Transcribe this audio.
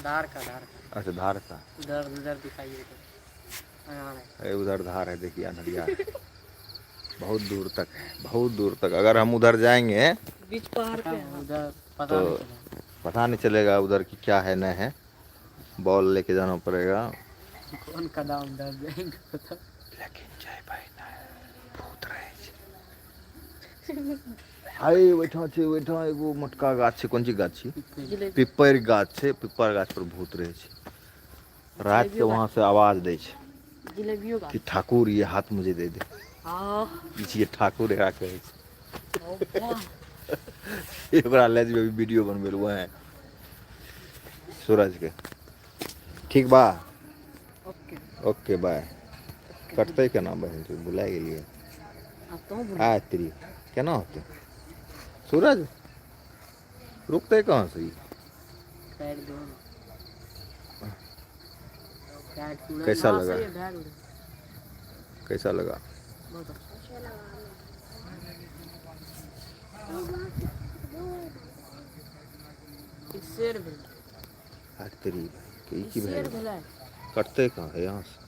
धार का अच्छा धार का। उधर उधर दिखाइए उधर धार है, देखिए नदिया है। बहुत दूर तक है, बहुत दूर तक। अगर हम उधर जाएंगे बीच पहाड़ पे उधर तो पता नहीं चलेगा उधर की क्या है न है। बॉल लेके जाना पड़ेगा। कौन कदम डर जाएंगे पता। लेकिन जय भाई ना भूत रहे हाय बैठा एगो मोटका गाछ छै, कोन चीज गाछ छै? पिपर गाछ छै। पिपर गाछ पर भूत रहे छै। रात के वहां से आवाज दै छै कि ठाकुर ये हाथ मुझे दे दे। ये ठाकुर एकरा कहै छै। एकरा ले जेबे वीडियो बनबे ले वहां सूरज के। ठीक बा, ओके बाय। कटतै केना बहिन, तू भुला गेलियै। आ तेरी केना होतै सूरज, रुकतै कहाँ से ई? कैसा लगा, कैसा लगा? शेर भेल। तेरी की भेल? कटतै कहाँ है यहाँ से?